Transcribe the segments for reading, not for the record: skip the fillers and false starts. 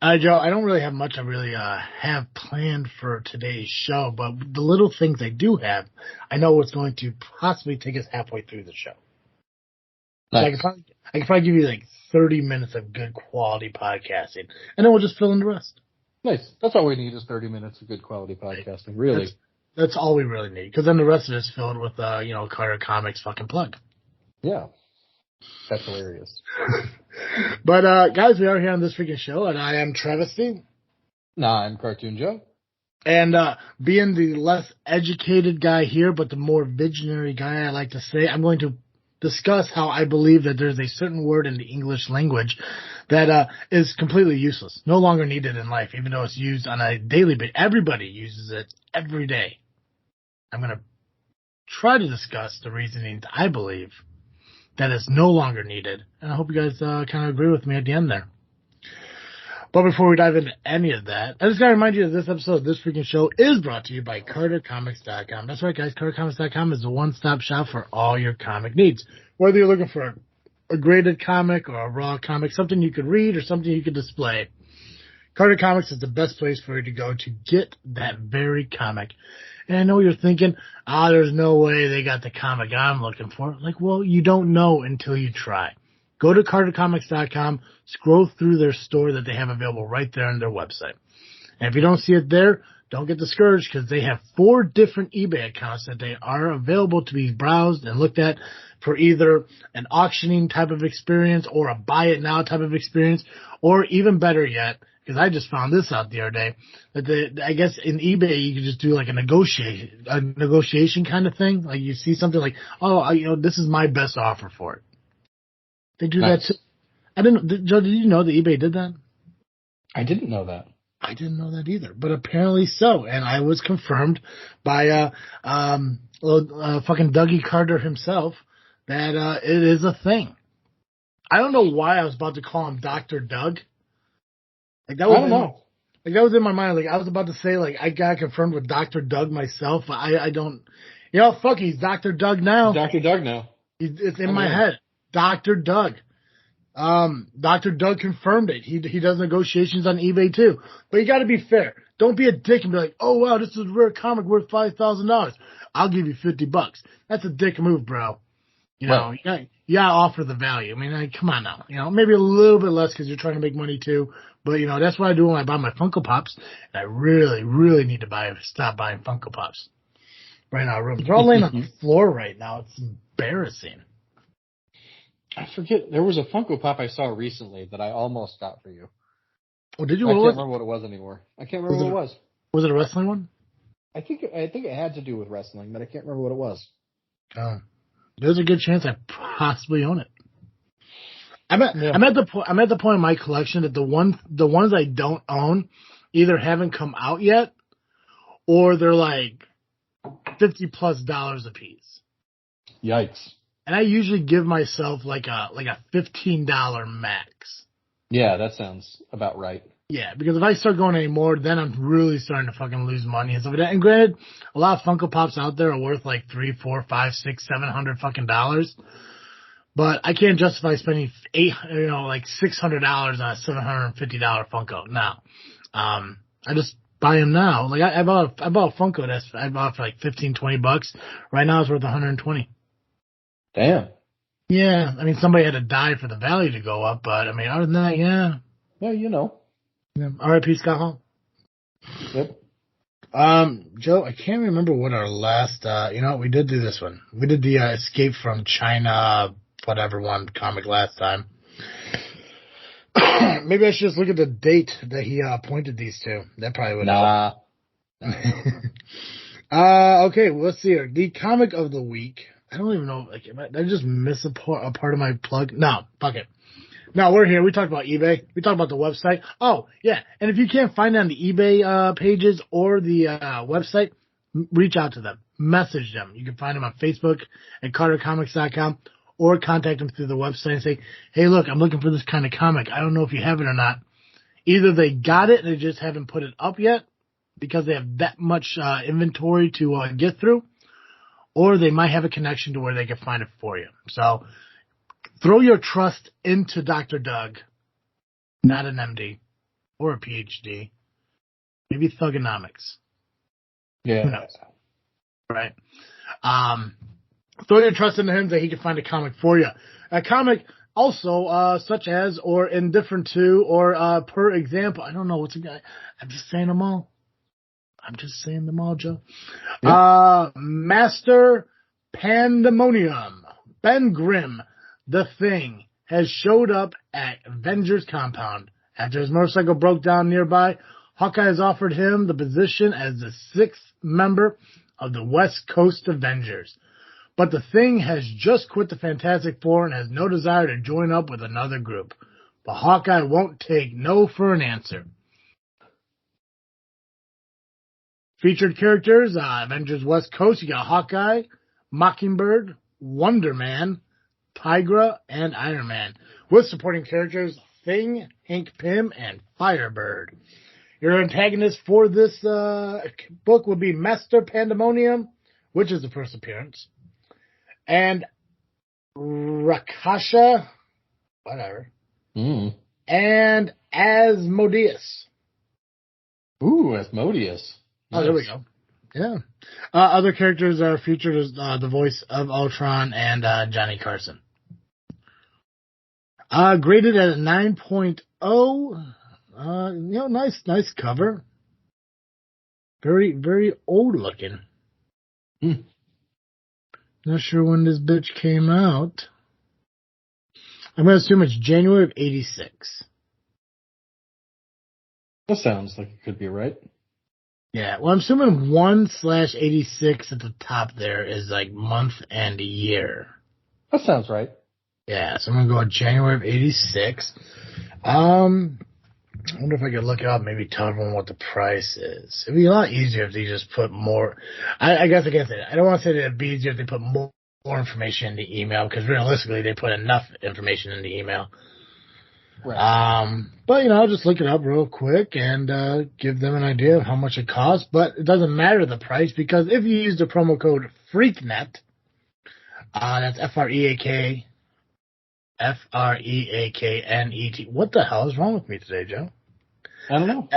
Joe, I don't really have much I really have planned for today's show, but the little things I do have, I know what's going to possibly take us halfway through the show. So Nice. I could probably give you like 30 minutes of good quality podcasting, and then we'll just fill in the rest. Nice. That's all we need is 30 minutes of good quality podcasting, really. That's all we really need, because then the rest of it is filled with, Carter Comics fucking plug. Yeah. That's hilarious. But, guys, we are here on this freaking show, and I am Travesty. Nah, I'm Cartoon Joe. And being the less educated guy here, but the more visionary guy I like to say, I'm going to discuss how I believe that there's a certain word in the English language that is completely useless, no longer needed in life, even though it's used on a daily basis. Everybody uses it every day. I'm going to try to discuss the reasoning I believe that is no longer needed, and I hope you guys kind of agree with me at the end there. But before we dive into any of that, I just got to remind you that this episode of This Freaking Show is brought to you by CarterComics.com. That's right, guys. CarterComics.com is the one-stop shop for all your comic needs. Whether you're looking for a graded comic or a raw comic, something you could read or something you could display, Carter Comics is the best place for you to go to get that very comic. And I know you're thinking, there's no way they got the comic I'm looking for. Like, well, you don't know until you try. Go to CarterComics.com, scroll through their store that they have available right there on their website. And if you don't see it there, don't get discouraged, because they have 4 different eBay accounts that they are available to be browsed and looked at for either an auctioning type of experience or a buy it now type of experience, or even better yet, because I just found this out the other day, that I guess in eBay you could just do like a negotiation kind of thing. Like you see something like, this is my best offer for it. They do Nice. that too. I didn't, Joe, did you know that eBay did that? I didn't know that. I didn't know that either, but apparently so. And I was confirmed by fucking Dougie Carter himself that it is a thing. I don't know why I was about to call him Dr. Doug. Like that was I don't know. Like that was in my mind. Like I was about to say, like I got confirmed with Dr. Doug myself. But I don't. Fuck, he's Dr. Doug now. Dr. Doug now. It's in my head. Dr. Doug. Dr. Doug confirmed it. He does negotiations on eBay too. But you gotta be fair. Don't be a dick and be like, oh wow, this is a rare comic worth $5,000. I'll give you $50. That's a dick move, bro. You gotta offer the value. I mean, come on now. Maybe a little bit less because you're trying to make money too. But that's what I do when I buy my Funko Pops. And I really, really need to stop buying Funko Pops right now. They're all laying on the floor right now. It's embarrassing. I forget. There was a Funko Pop I saw recently that I almost got for you. Oh, did you? I can't remember what it was anymore. I can't remember what it was. Was it a wrestling one? I think it had to do with wrestling, but I can't remember what it was. Oh, there's a good chance I possibly own it. I'm at the point in my collection that the ones I don't own either haven't come out yet, or they're like $50+ a piece. Yikes! And I usually give myself like a $15 max. Yeah, that sounds about right. Yeah, because if I start going any more, then I'm really starting to fucking lose money and stuff like that. And granted, a lot of Funko Pops out there are worth like $300, $400, $500, $600, $700 fucking dollars. But I can't justify spending $600 on a $750 Funko. Now, I just buy them now. Like I bought a Funko I bought for like $15-$20. Right now it's worth $120. Damn. Yeah, I mean somebody had to die for the value to go up, but I mean other than that, yeah. Yeah, Yeah. R.I.P. Scott Hall. Yep. Joe, I can't remember what our last. We did do this one. We did the Escape from China, whatever one comic last time. Maybe I should just look at the date that he pointed these to. That probably would help. Okay, well, let's see here. The comic of the week. I don't even know. Like, did I just miss a part of my plug? No, fuck it. No, we're here. We talked about eBay. We talked about the website. Oh, yeah. And if you can't find it on the eBay pages or the website, reach out to them. Message them. You can find them on Facebook at CarterComics.com or contact them through the website and say, hey, look, I'm looking for this kind of comic. I don't know if you have it or not. Either they got it and they just haven't put it up yet because they have that much inventory to get through, or they might have a connection to where they can find it for you. So throw your trust into Dr. Doug, not an MD. or a PhD. Maybe thugonomics. Yeah. Who knows? Right. Throw your trust into him that he can find a comic for you. A comic also, such as, or indifferent to, or per example. I don't know what's a guy. I'm just saying them all. Joe. Yeah. Master Pandemonium. Ben Grimm, the Thing, has showed up at Avengers compound. After his motorcycle broke down nearby, Hawkeye has offered him the position as the 6th member of the West Coast Avengers. But the Thing has just quit the Fantastic Four and has no desire to join up with another group. But Hawkeye won't take no for an answer. Featured characters, Avengers West Coast, you got Hawkeye, Mockingbird, Wonder Man, Tigra, and Iron Man. With supporting characters, Thing, Hank Pym, and Firebird. Your antagonist for this book would be Master Pandemonium, which is the first appearance, and Rakasha, whatever, and Asmodeus. Ooh, Asmodeus. Oh, there we go. Yeah. Other characters are featured as the voice of Ultron and Johnny Carson. Graded at a 9.0. Nice cover. Very, very old looking. Not sure when this bitch came out. I'm going to assume it's January of 86. That sounds like it could be right. Yeah, well, I'm assuming 1/86 at the top there is like month and year. That sounds right. Yeah, so I'm going to go with January of 86. I wonder if I could look it up, maybe tell everyone what the price is. It'd be a lot easier if they just put more. I guess I can't say that. I don't want to say that it'd be easier if they put more information in the email, because realistically they put enough information in the email. Right. But, I'll just look it up real quick and give them an idea of how much it costs. But it doesn't matter the price, because if you use the promo code FREAKNET, that's FREAK, FREAKNET. What the hell is wrong with me today, Joe? I don't know.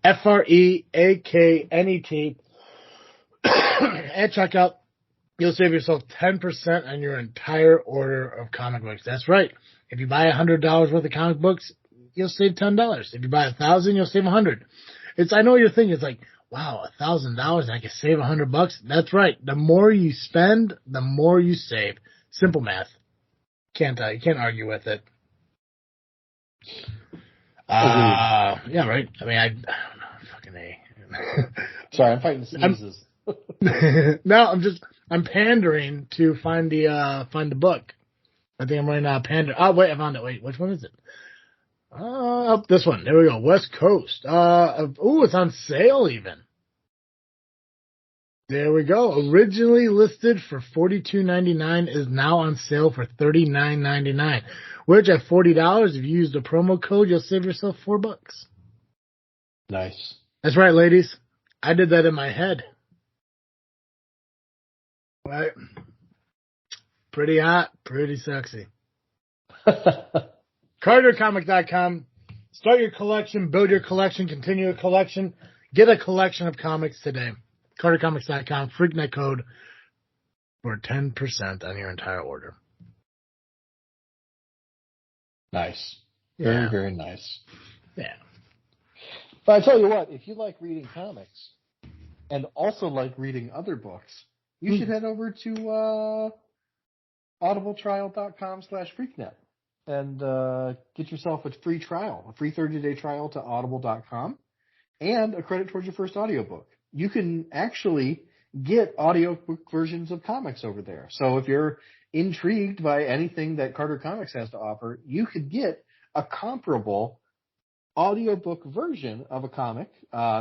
FREAKNET. At checkout, you'll save yourself 10% on your entire order of comic books. That's right. If you buy $100 worth of comic books, you'll save $10. If you buy 1,000, you'll save 100. I know your thing is like, wow, $1,000 and I can save $100. That's right. The more you spend, the more you save. Simple math. You can't argue with it. Yeah, right. I mean, I don't know. Fucking A. Sorry, I'm fighting sneezes. No, I'm pandering to find the book. I think I'm running out of pandering. Oh, wait, I found it. Wait, which one is it? This one. There we go. West Coast. It's on sale even. There we go. Originally listed for $42.99 is now on sale for $39.99. Which at $40, if you use the promo code, you'll save yourself $4. Nice. That's right, ladies. I did that in my head. Right. Pretty hot, pretty sexy. CarterComic.com. Start your collection, build your collection, continue your collection. Get a collection of comics today. CarterComics.com. FreakNet code for 10% on your entire order. Nice. Yeah. Very, very nice. Yeah. But I tell you what, if you like reading comics and also like reading other books, you should head over to audibletrial.com/freaknet and get yourself a free trial, a free 30-day trial to audible.com, and a credit towards your first audiobook. You can actually get audiobook versions of comics over there. So if you're intrigued by anything that Carter Comics has to offer, you could get a comparable audiobook version of a comic,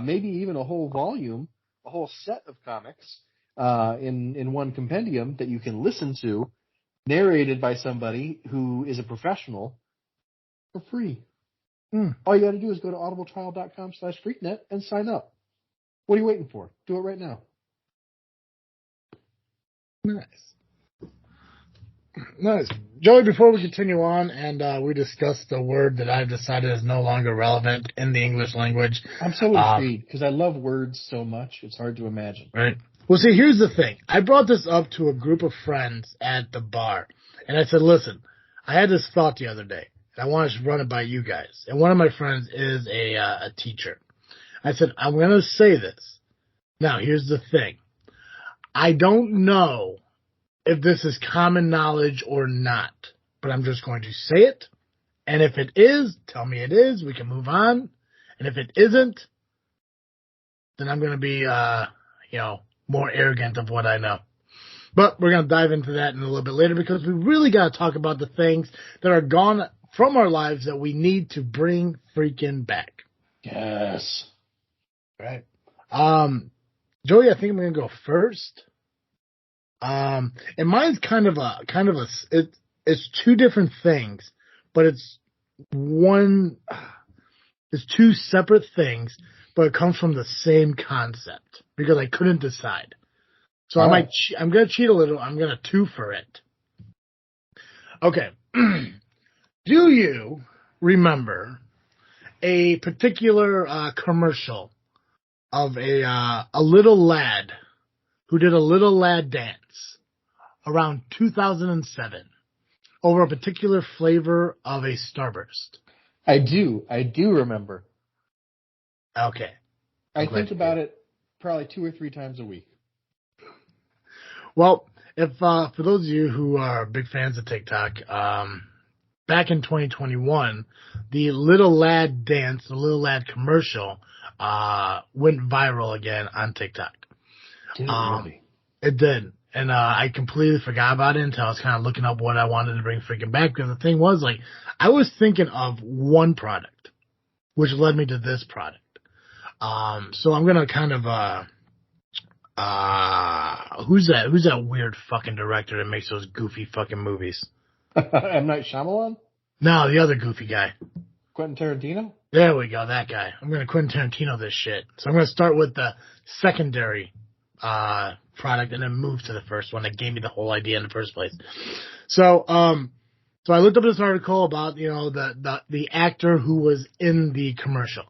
maybe even a whole volume, a whole set of comics in one compendium that you can listen to, narrated by somebody who is a professional for free. All you got to do is go to audibletrial.com/freaknet and sign up. What are you waiting for? Do it right now. Nice. Nice. Joey, before we continue on and we discuss the word that I've decided is no longer relevant in the English language. I'm so intrigued because I love words so much. It's hard to imagine. Right. Well, see, here's the thing. I brought this up to a group of friends at the bar, and I said, listen, I had this thought the other day, and I wanted to run it by you guys. And one of my friends is a teacher. I said, I'm going to say this. Now, here's the thing. I don't know if this is common knowledge or not, but I'm just going to say it. And if it is, tell me it is. We can move on. And if it isn't, then I'm going to be, more arrogant of what I know. But we're going to dive into that in a little bit later because we really got to talk about the things that are gone from our lives that we need to bring freaking back. Yes. Right. Joey, I think I'm going to go first. And mine's it's two different things, but it's two separate things, but it comes from the same concept because I couldn't decide. So I'm going to cheat a little. I'm going to two for it. Okay. Do you remember a particular commercial of a little lad who did a little lad dance around 2007 over a particular flavor of a Starburst? I do remember. Okay. I think about it probably 2 or 3 times a week. Well, if for those of you who are big fans of TikTok, back in 2021, the little lad dance, the little lad commercial, went viral again on TikTok. Did it really? It did. And I completely forgot about it until I was kind of looking up what I wanted to bring freaking back. Because the thing was, like, I was thinking of one product, which led me to this product. So I'm gonna kind of who's that weird fucking director that makes those goofy fucking movies? M. Night Shyamalan? No, the other goofy guy. Quentin Tarantino? There we go, that guy. I'm gonna Quentin Tarantino this shit. So I'm gonna start with the secondary product and then move to the first one that gave me the whole idea in the first place. So I looked up this article about, the actor who was in the commercial.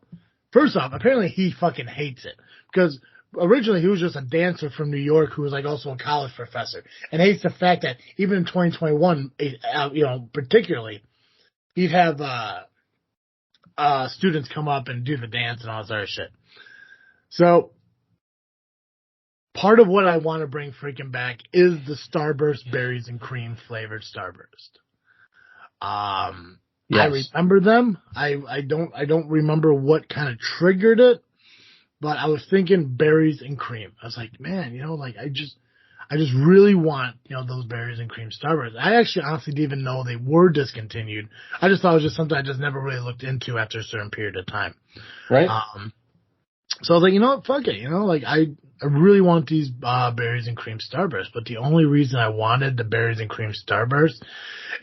First off, apparently he fucking hates it because originally he was just a dancer from New York who was like also a college professor and hates the fact that even in 2021, particularly, he'd have students come up and do the dance and all this other shit. So part of what I want to bring freaking back is the Starburst berries and cream flavored Starburst. Yes. I remember them. I don't remember what kind of triggered it, but I was thinking berries and cream. I was like, man, I just really want, those berries and cream Starburst. I actually honestly didn't even know they were discontinued. I just thought it was just something I just never really looked into after a certain period of time. Right. So I was like, fuck it, I really want these berries and cream Starburst, but the only reason I wanted the berries and cream Starburst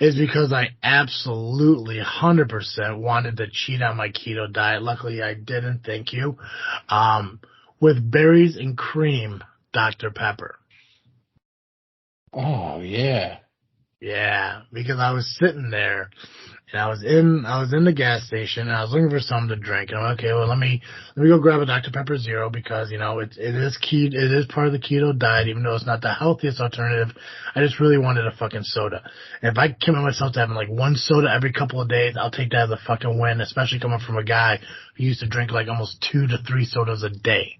is because I absolutely 100% wanted to cheat on my keto diet. Luckily, I didn't, thank you, with berries and cream Dr. Pepper. Oh, yeah. Yeah, because I was sitting there and I was in the gas station and I was looking for something to drink. And I'm like, okay, well, let me go grab a Dr. Pepper Zero because, it is part of the keto diet, even though it's not the healthiest alternative. I just really wanted a fucking soda. And if I commit myself to having like one soda every couple of days, I'll take that as a fucking win, especially coming from a guy who used to drink like almost 2 to 3 sodas a day.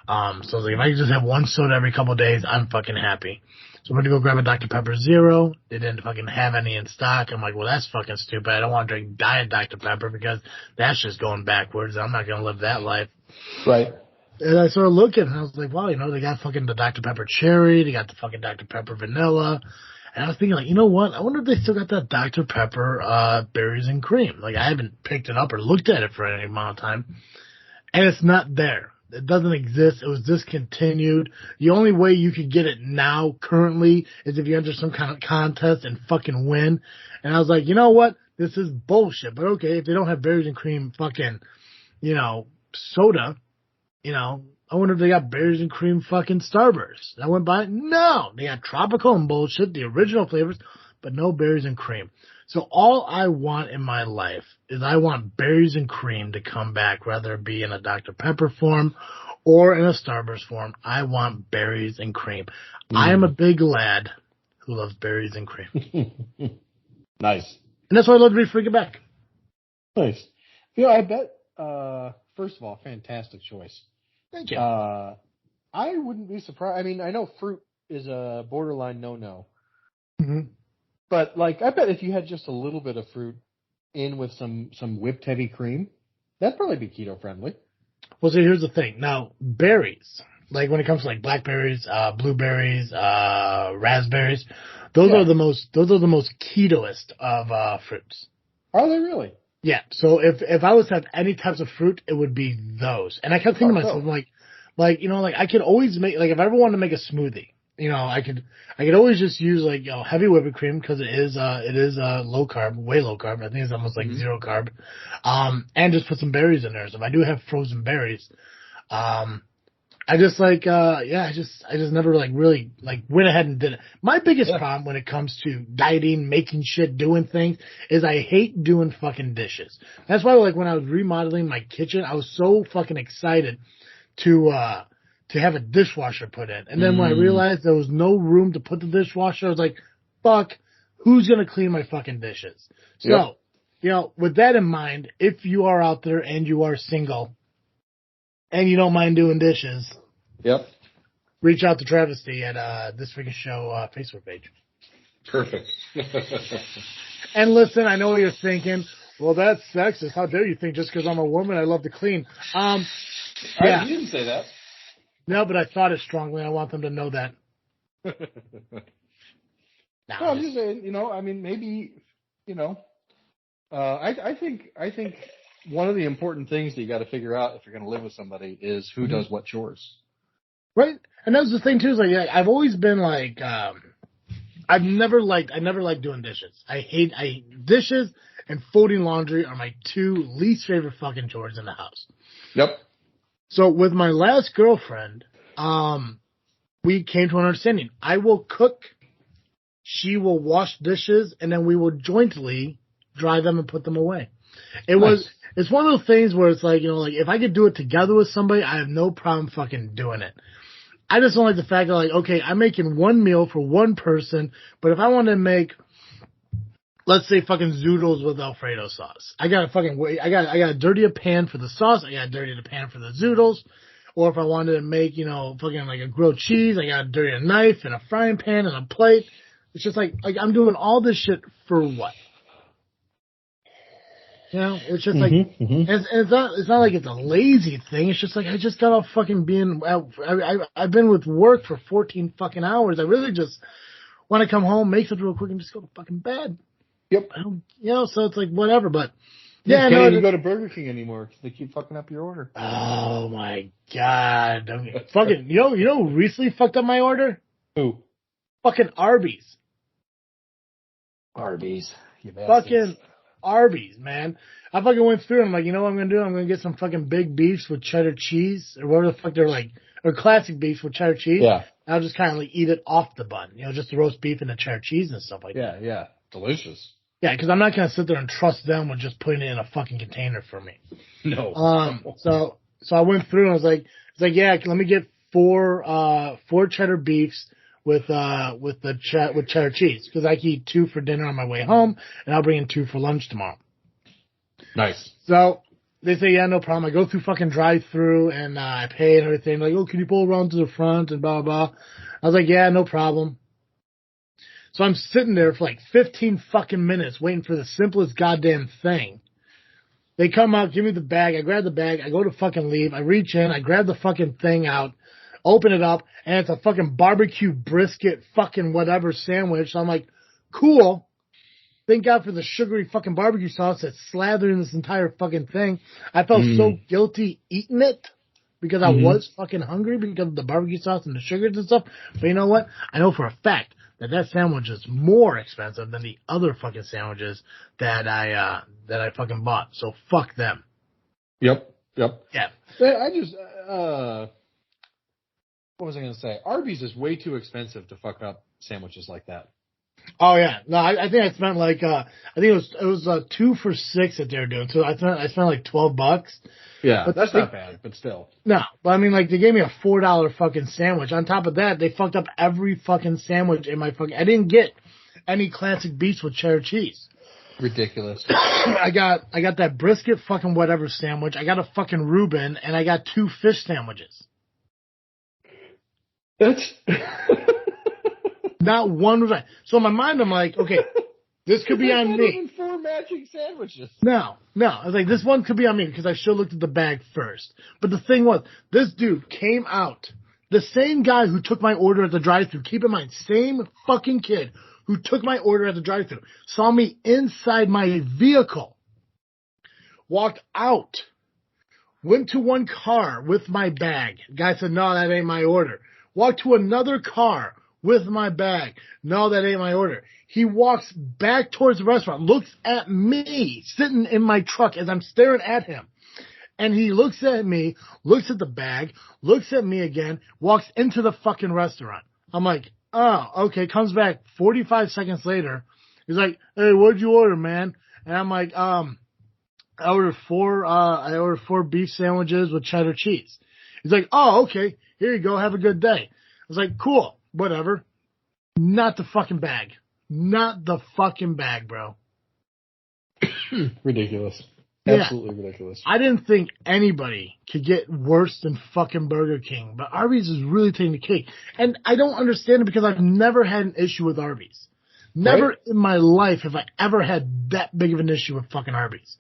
So I was like, if I could just have one soda every couple of days, I'm fucking happy. So I'm going to go grab a Dr. Pepper Zero. They didn't fucking have any in stock. I'm like, well, that's fucking stupid. I don't want to drink Diet Dr. Pepper because that's just going backwards. I'm not going to live that life. Right. And I started looking, and I was like, wow, they got fucking the Dr. Pepper Cherry. They got the fucking Dr. Pepper Vanilla. And I was thinking, like, you know what? I wonder if they still got that Dr. Pepper berries and cream. Like, I haven't picked it up or looked at it for any amount of time. And it's not there. It doesn't exist. It was discontinued. The only way you could get it now, currently, is if you enter some kind of contest and fucking win. And I was like, you know what? This is bullshit. But okay, if they don't have berries and cream fucking, soda, I wonder if they got berries and cream fucking Starburst. I went by, no. They got tropical and bullshit, the original flavors. but no berries and cream. So all I want in my life is I want berries and cream to come back, whether it be in a Dr. Pepper form or in a Starburst form. I want berries and cream. I am a big lad who loves berries and cream. Nice. And that's why I love to be Freakin' back. Nice. I bet, first of all, fantastic choice. Thank you. I wouldn't be surprised. I mean, I know fruit is a borderline no-no. Mm-hmm. But, like, I bet if you had just a little bit of fruit in with some whipped heavy cream, that'd probably be keto-friendly. Well, see, here's the thing. Now, berries, like when it comes to like blackberries, blueberries, raspberries, those are the most ketoist of fruits. Are they really? Yeah. So if I was to have any types of fruit, it would be those. And I kept thinking to myself, like I could always make, like if I ever wanted to make a smoothie, I could always just use like heavy whipping cream because it is low carb, way low carb. I think it's almost like zero carb. And just put some berries in there. So if I do have frozen berries, I just I just never like really like went ahead and did it. My biggest problem when it comes to dieting, making shit, doing things is I hate doing fucking dishes. That's why like when I was remodeling my kitchen, I was so fucking excited to have a dishwasher put in. And then when I realized there was no room to put the dishwasher, I was like, fuck, who's going to clean my fucking dishes? So, with that in mind, if you are out there and you are single and you don't mind doing dishes, reach out to Travesty at This Freakin' Show Facebook page. Perfect. And listen, I know what you're thinking. Well, that's sexist. How dare you think just because I'm a woman I love to clean? You didn't say that. No, but I thought it strongly. I want them to know that. I'm just saying, I mean, maybe, I think one of the important things that you got to figure out if you're going to live with somebody is who does what chores. Right. And that's the thing too, is like, I've always been like, I never liked doing dishes. I hate dishes and folding laundry are my two least favorite fucking chores in the house. Yep. So with my last girlfriend, we came to an understanding. I will cook, she will wash dishes, and then we will jointly dry them and put them away. It's one of those things where it's like, like if I could do it together with somebody, I have no problem fucking doing it. I just don't like the fact that like, okay, I'm making one meal for one person, but if I want to make, let's say fucking zoodles with Alfredo sauce, I gotta dirty a pan for the sauce, I gotta dirty the pan for the zoodles, or if I wanted to make, fucking like a grilled cheese, I gotta dirty a knife and a frying pan and a plate. It's just like I'm doing all this shit for what? It's just like, it's not like it's a lazy thing. It's just like, I just got off fucking I've been with work for 14 fucking hours. I really just want to come home, make something real quick and just go to fucking bed. Yep. So it's like, whatever, but you can't even go to Burger King anymore because they keep fucking up your order. Oh my God. I mean, fucking, you know who recently fucked up my order? Who? Fucking Arby's. Arby's. You fucking Arby's, man. I fucking went through and I'm like, you know what I'm going to do? I'm going to get some fucking big beefs with cheddar cheese or whatever the fuck they're like, or classic beefs with cheddar cheese. Yeah. I'll just kind of like eat it off the bun, just the roast beef and the cheddar cheese and stuff like that. Yeah. Delicious. Yeah, because I'm not going to sit there and trust them with just putting it in a fucking container for me. No. So I went through and I was like, yeah, let me get four cheddar beefs with cheddar cheese because I can eat 2 for dinner on my way home and I'll bring in 2 for lunch tomorrow. Nice. So they say, yeah, no problem. I go through fucking drive-through and I pay and everything. Like, oh, can you pull around to the front and blah, blah, blah. I was like, yeah, no problem. So I'm sitting there for like 15 fucking minutes waiting for the simplest goddamn thing. They come out, give me the bag. I grab the bag. I go to fucking leave. I reach in. I grab the fucking thing out, open it up, and it's a fucking barbecue brisket fucking whatever sandwich. So I'm like, cool. Thank God for the sugary fucking barbecue sauce that's slathered in this entire fucking thing. I felt so guilty eating it because I was fucking hungry because of the barbecue sauce and the sugars and stuff. But you know what? I know for a fact that sandwich is more expensive than the other fucking sandwiches that I fucking bought. So fuck them. Yep. Yeah. I just, what was I going to say? Arby's is way too expensive to fuck up sandwiches like that. Oh yeah, no, I think I spent like I think it was 2 for $6 that they were doing. So I spent like $12. Yeah, But that's not bad, but still. no, but I mean like they gave me a $4 fucking sandwich. On top of that, they fucked up every fucking sandwich in my fucking. I didn't get any classic beefs with cheddar cheese. Ridiculous. I got that brisket fucking whatever sandwich. I got a fucking Reuben, and I got 2 fish sandwiches. That's Not one was right. So in my mind, I'm like, okay, this could be on me. Even 4 matching sandwiches. No. I was like, this one could be on me because I should have looked at the bag first. But the thing was, this dude came out. The same guy who took my order at the drive-thru. Keep in mind, same fucking kid who took my order at the drive-thru saw me inside my vehicle, walked out, went to one car with my bag. Guy said, no, that ain't my order. Walked to another car with my bag. No, that ain't my order. He walks back towards the restaurant, looks at me sitting in my truck as I'm staring at him. And he looks at me, looks at the bag, looks at me again, walks into the fucking restaurant. I'm like, oh, okay. Comes back 45 seconds later. He's like, hey, what'd you order, man? And I'm like, I ordered 4 beef sandwiches with cheddar cheese. He's like, oh, okay. Here you go. Have a good day. I was like, cool. Whatever. Not the fucking bag. Not the fucking bag, bro. Ridiculous. Yeah. Absolutely ridiculous. I didn't think anybody could get worse than fucking Burger King, but Arby's is really taking the cake. And I don't understand it because I've never had an issue with Arby's. Never in my life have I ever had that big of an issue with fucking Arby's.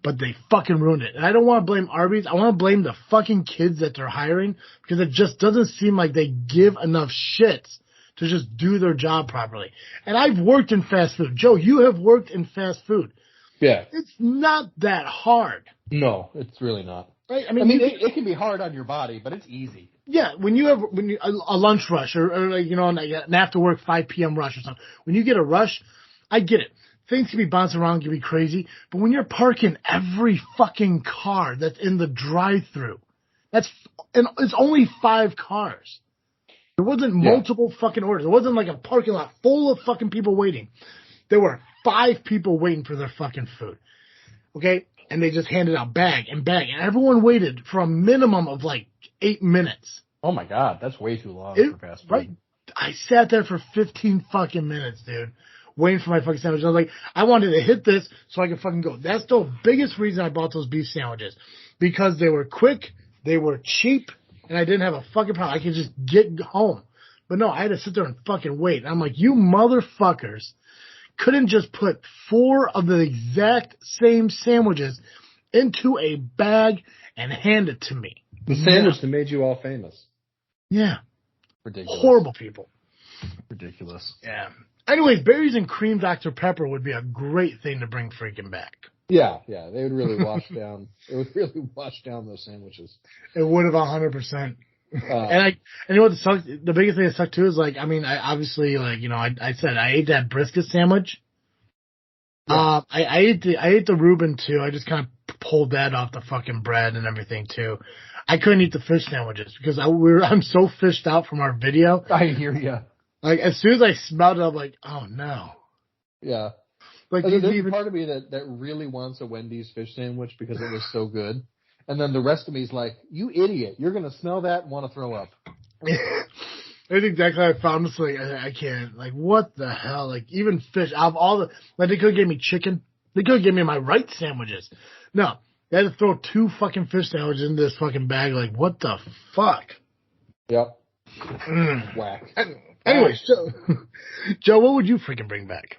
But they fucking ruined it. And I don't want to blame Arby's. I want to blame the fucking kids that they're hiring because it just doesn't seem like they give enough shits to just do their job properly. And I've worked in fast food. Joe, you have worked in fast food. Yeah. It's not that hard. No, it's really not. Right? I I mean, mean it can be hard on your body, but it's easy. yeah, when you a lunch rush or like, you know, an after work 5 p.m. rush or something. When you get a rush, I get it. Things can be bouncing around, can be crazy, but when you're parking every fucking car that's in the drive-thru, and it's only 5 cars. There wasn't multiple fucking orders. It wasn't like a parking lot full of fucking people waiting. There were 5 people waiting for their fucking food. Okay? And they just handed out bag. And everyone waited for a minimum of like 8 minutes. Oh my God, that's way too long for fast food. Right? I sat there for 15 fucking minutes, dude, waiting for my fucking sandwich. I was like, I wanted to hit this so I could fucking go. That's the biggest reason I bought those beef sandwiches. Because they were quick, they were cheap, and I didn't have a fucking problem. I could just get home. But no, I had to sit there and fucking wait. And I'm like, you motherfuckers couldn't just put 4 of the exact same sandwiches into a bag and hand it to me. The sandwich that made you all famous. Yeah. Ridiculous. Horrible people. Ridiculous. Yeah. Anyways, berries and cream Dr. Pepper would be a great thing to bring Freakin back. Yeah, they would really wash down. It would really wash down those sandwiches. It would have 100%. And you know what sucked? The biggest thing that sucked too is like, I mean, I obviously like, you know, I said I ate that brisket sandwich. Yeah. I ate the Reuben too. I just kind of pulled that off the fucking bread and everything too. I couldn't eat the fish sandwiches because I'm so fished out from our video. I hear you. Like as soon as I smelled it, I'm like, oh no. Yeah. Like there's part of me that really wants a Wendy's fish sandwich because it was so good. And then the rest of me is like, you idiot. You're going to smell that and want to throw up. That's exactly how I found this. Like, I can't. Like, what the hell? Like, even fish. Out of all the. Like, they could have gave me chicken. They could have given me my right sandwiches. No. They had to throw 2 fucking fish sandwiches in this fucking bag. Like, what the fuck? Yep. Whack. Anyway, so, Joe, what would you freaking bring back?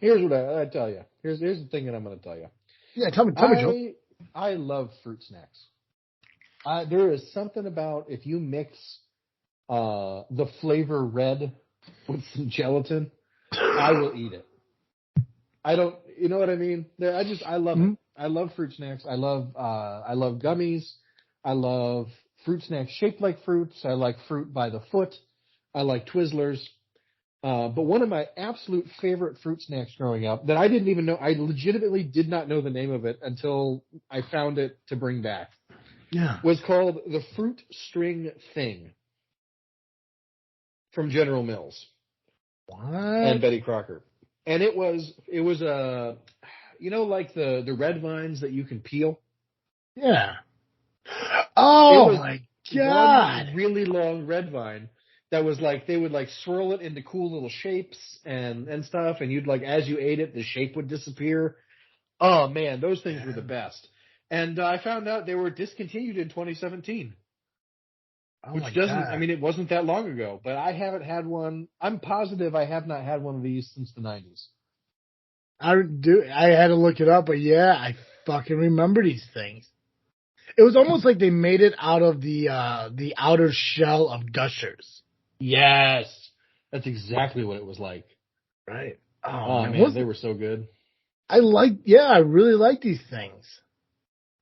Here's what I tell you. Here's the thing that I'm going to tell you. Yeah, tell me, Joe. I love fruit snacks. There is something about if you mix the flavor red with some gelatin, I will eat it. I don't, you know what I mean? I love it. I love fruit snacks. I love gummies. I love fruit snacks shaped like fruits. I like fruit by the foot. I like Twizzlers. But one of my absolute favorite fruit snacks growing up that I didn't even know, I legitimately did not know the name of it until I found it to bring back. Yeah. Was called the Fruit String Thing from General Mills. and Betty Crocker. And it was like the red vines that you can peel. Yeah. Oh my God! One really long red vine that was like they would like swirl it into cool little shapes and stuff, and you'd like as you ate it, the shape would disappear. Oh man, those things were the best. And I found out they were discontinued in 2017. Which doesn't, I mean, it wasn't that long ago, but I haven't had one. I'm positive I have not had one of these since the 90s. I had to look it up, but yeah, I fucking remember these things. It was almost like they made it out of the outer shell of Gushers. Yes. That's exactly what it was like. Right. Oh man, they were so good. I really like these things.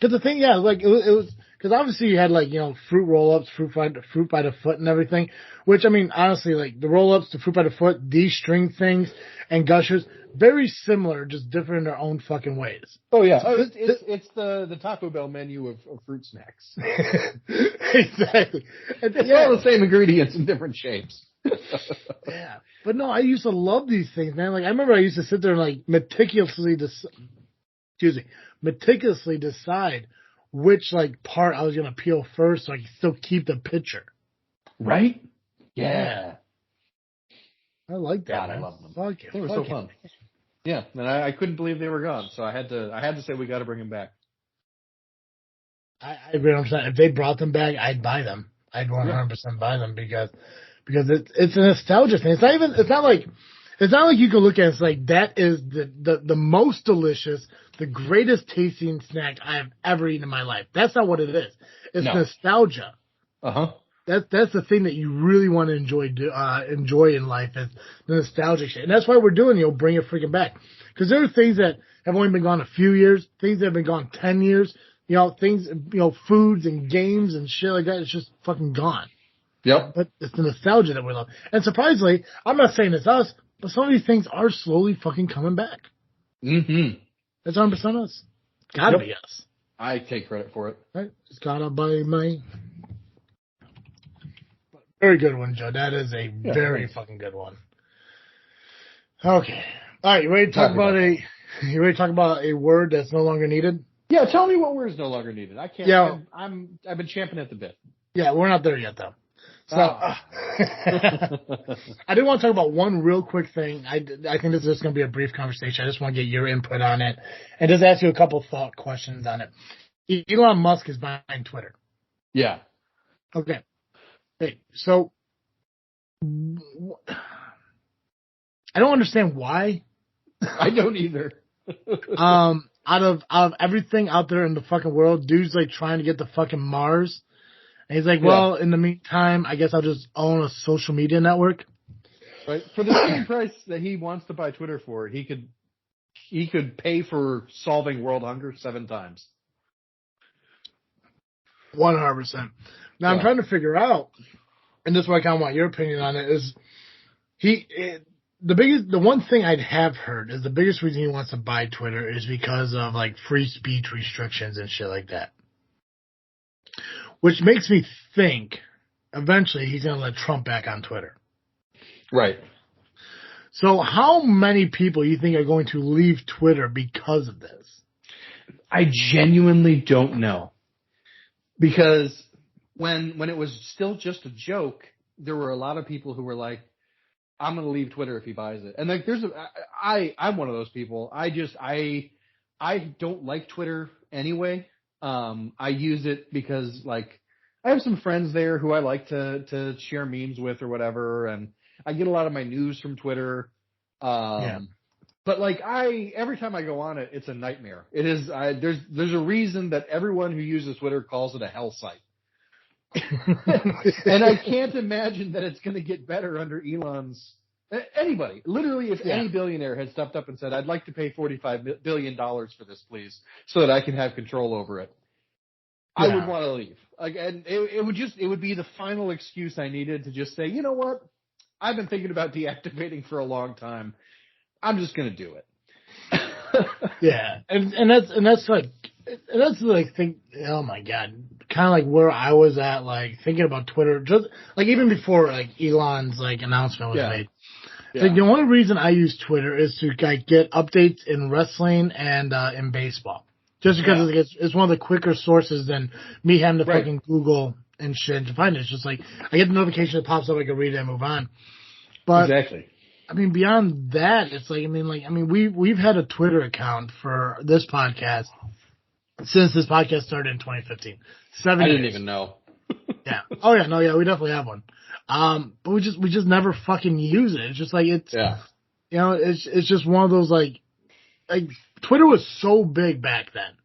Because the thing, like it was, because obviously you had like, fruit roll-ups, fruit by the foot and everything, which I mean, honestly, like the roll-ups, the fruit by the foot, these string things, and Gushers, very similar, just different in their own fucking ways. Oh yeah, it's the Taco Bell menu of fruit snacks. Exactly. It's all the same ingredients in different shapes. Yeah, but no, I used to love these things, man. Like I remember I used to sit there and like meticulously decide which like part I was gonna peel first, so I could still keep the picture. Right? Yeah. I like that. God, I love them. They were so fun. Yeah, and I couldn't believe they were gone, so I had to say we got to bring them back. I agree. If they brought them back, I'd buy them. I'd 100% buy them because it's a nostalgia thing. It's not like you can look at it, it's like that is the most delicious, the greatest tasting snack I have ever eaten in my life. That's not what it is. It's nostalgia. Uh-huh. That's the thing that you really want to enjoy in life is the nostalgic shit. And that's why we're doing, bring it freaking back. Because there are things that have only been gone a few years, things that have been gone 10 years, things, foods and games and shit like that. It's just fucking gone. Yep. But it's the nostalgia that we love. And surprisingly, I'm not saying it's us, but some of these things are slowly fucking coming back. Mm-hmm. That's 100% us. Gotta be us. I take credit for it. Right? It's gotta be me. Very good one, Joe. That is a very fucking good one. Okay. All right, you ready to talk about a word that's no longer needed? Yeah, tell me what word is no longer needed. I can't. Yeah. I've been champing at the bit. Yeah, we're not there yet though. So I did want to talk about one real quick thing. I think this is just going to be a brief conversation. I just want to get your input on it and just ask you a couple thought questions on it. Elon Musk is buying Twitter. Yeah. Okay. Hey, so I don't understand why. I don't either. Out of everything out there in the fucking world, dude's like trying to get the fucking Mars. And he's like, well, in the meantime, I guess I'll just own a social media network. Right. For the same price that he wants to buy Twitter for, he could pay for solving world hunger 7 times. 100%. Now I'm trying to figure out, and this is why I kind of want your opinion on it, is the one thing I'd have heard is the biggest reason he wants to buy Twitter is because of like free speech restrictions and shit like that. Which makes me think eventually he's going to let Trump back on Twitter. Right. So how many people you think are going to leave Twitter because of this? I genuinely don't know. Because when it was still just a joke, there were a lot of people who were like, I'm going to leave Twitter if he buys it. And like, I'm one of those people. I don't like Twitter anyway. I use it because like I have some friends there who I like to share memes with or whatever. And I get a lot of my news from Twitter. But like every time I go on it, it's a nightmare. It is, there's a reason that everyone who uses Twitter calls it a hell site. And I can't imagine that it's going to get better under Elon's. Anybody, literally, if any billionaire had stepped up and said, "I'd like to pay $45 billion for this, please, so that I can have control over it," I would want to leave. Like, and it would be the final excuse I needed to just say, you know what, I've been thinking about deactivating for a long time. I'm just going to do it. Yeah, and that's like think. Oh my god, kind of like where I was at, like thinking about Twitter, just like even before like Elon's like announcement was made. Like the only reason I use Twitter is to like get updates in wrestling and in baseball. Just because it's one of the quicker sources than me having to fucking Google and shit to find it. It's just like I get the notification that pops up, I can read it and move on. But I mean, beyond that, it's like we've had a Twitter account for this podcast since this podcast started in 2015. 7 years. I didn't even know. Yeah. Oh yeah, no, yeah, we definitely have one. But we just never fucking use it. It's just like it's just one of those like Twitter was so big back then.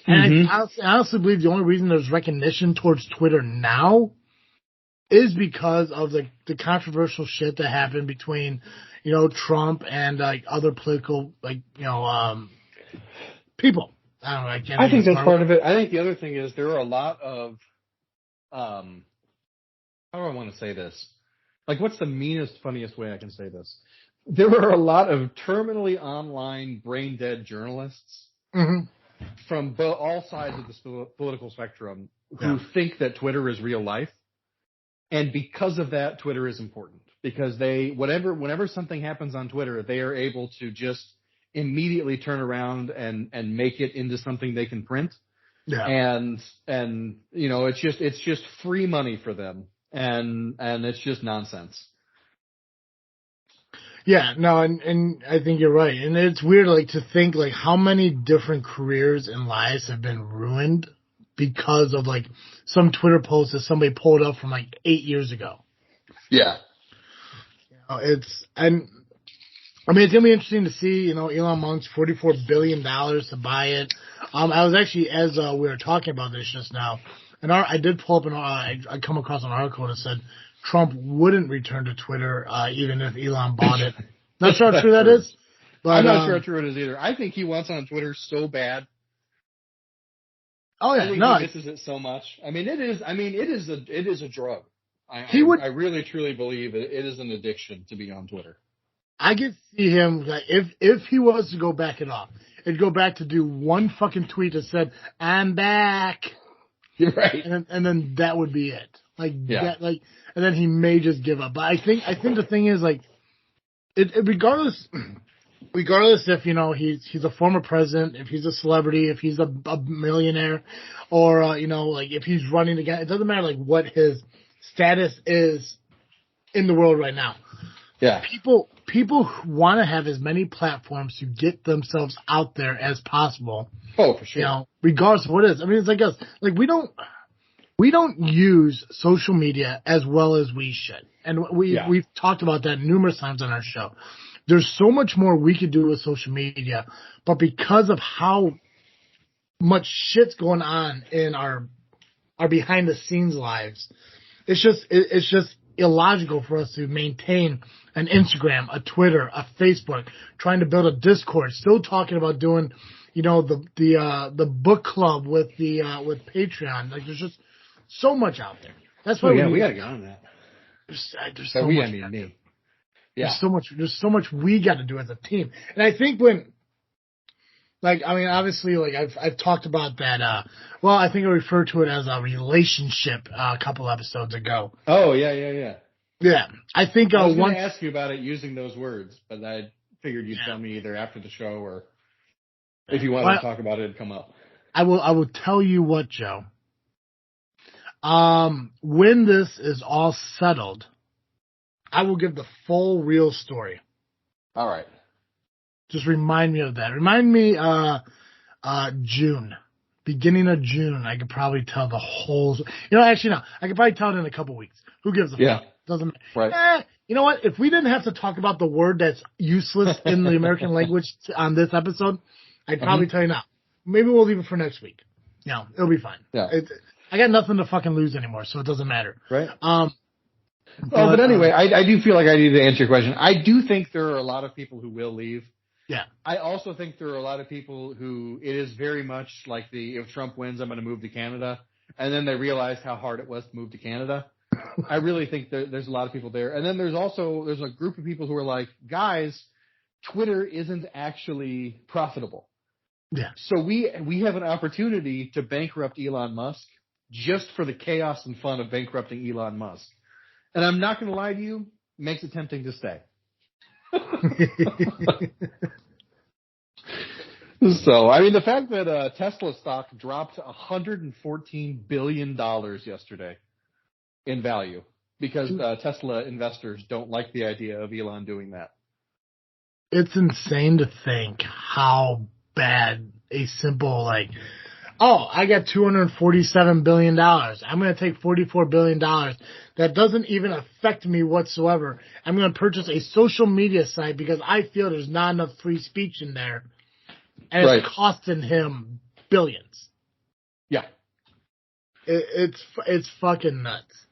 And I honestly believe the only reason there's recognition towards Twitter now is because of the controversial shit that happened between, Trump and like other political people. I don't know. I think that's part of it. I think the other thing is there are a lot of how do I want to say this? Like, what's the meanest, funniest way I can say this? There are a lot of terminally online, brain-dead journalists from all sides of the political spectrum who think that Twitter is real life. And because of that, Twitter is important. Because whenever something happens on Twitter, they are able to just immediately turn around and make it into something they can print. Yeah. And it's just free money for them. And it's just nonsense. Yeah, no, and I think you're right. And it's weird, like, to think, like, how many different careers and lives have been ruined because of, like, some Twitter post that somebody pulled up from, like, 8 years ago. Yeah. It's going to be interesting to see, Elon Musk's $44 billion to buy it. I was actually, as we were talking about this just now, and I did pull up I come across an article that said Trump wouldn't return to Twitter even if Elon bought it. Not sure how true that is. But, I'm not sure how true it is either. I think he wants on Twitter so bad. Oh yeah, he misses it so much. It is a drug. I really truly believe it is an addiction to be on Twitter. I could see him, like, if he was to go back it off, it'd go back to do one fucking tweet that said, "I'm back." You're right. And then that would be it. And then he may just give up. But I think the thing is, like, regardless if, he's a former president, if he's a celebrity, if he's a millionaire, or, like, if he's running again, it doesn't matter, like, what his status is in the world right now. Yeah. People want to have as many platforms to get themselves out there as possible. Oh, for sure. Regardless of what it is. It's like us. Like, we don't use social media as well as we should. And we've talked about that numerous times on our show. There's so much more we could do with social media, but because of how much shit's going on in our behind the scenes lives, it's just illogical for us to maintain an Instagram, a Twitter, a Facebook, trying to build a Discord, still talking about doing, the book club with Patreon. Like, there's just so much out there. That's why we gotta get on that. There's so much. Me. Yeah. There's so much we got to do as a team. And I think obviously, like, I've talked about that. I think I referred to it as a relationship a couple episodes ago. Oh yeah. Yeah, I think I was going to ask you about it using those words, but I figured you'd tell me either after the show or if you wanted to talk about it, it'd come up. I will tell you what, Joe. When this is all settled, I will give the full real story. All right. Just remind me of that. Remind me, June. Beginning of June, I could probably tell the whole... actually, no. I could probably tell it in a couple weeks. Who gives a fuck? Doesn't... Right. You know what? If we didn't have to talk about the word that's useless in the American language on this episode, I'd probably tell you now. Maybe we'll leave it for next week. It'll be fine. Yeah. I got nothing to fucking lose anymore, so it doesn't matter. Right. But anyway, I do feel like I need to answer your question. I do think there are a lot of people who will leave. Yeah. I also think there are a lot of people who it is very much like if Trump wins, I'm going to move to Canada. And then they realize how hard it was to move to Canada. I really think there's a lot of people there. And then there's a group of people who are like, guys, Twitter isn't actually profitable. Yeah. So we have an opportunity to bankrupt Elon Musk just for the chaos and fun of bankrupting Elon Musk. And I'm not going to lie to you, makes it tempting to stay. So, I mean, the fact that Tesla stock dropped $114 billion yesterday in value because Tesla investors don't like the idea of Elon doing that. It's insane to think how bad a simple, like, oh, I got $247 billion. I'm going to take $44 billion. That doesn't even affect me whatsoever. I'm going to purchase a social media site because I feel there's not enough free speech in there. And it's costing him billions. Yeah. It's fucking nuts.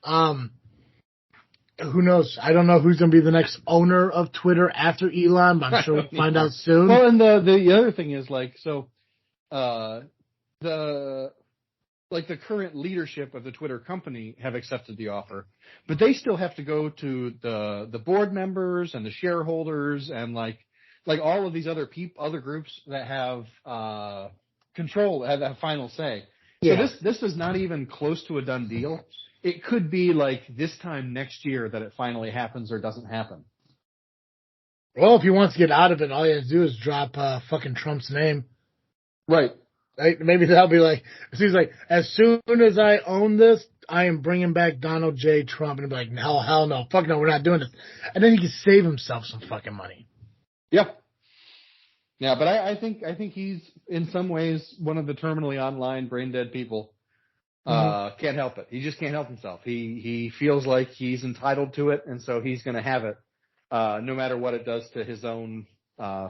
Who knows? I don't know who's going to be the next owner of Twitter after Elon, but I'm sure we'll find out soon. Well, and the other thing is, like, so, the current leadership of the Twitter company have accepted the offer, but they still have to go to the board members and the shareholders and like all of these other groups that have control, have final say. Yeah. So this is not even close to a done deal. It could be like this time next year that it finally happens or doesn't happen. Well, if he wants to get out of it, all he has to do is drop fucking Trump's name. Right. Maybe that'll be like, he's like, as soon as I own this, I am bringing back Donald J. Trump. And he'll be like, hell no, fuck no, we're not doing this. And then he can save himself some fucking money. Yeah. Yeah, but I think he's in some ways one of the terminally online brain dead people. Can't help it. He just can't help himself. He feels like he's entitled to it, and so he's going to have it, no matter what it does to his own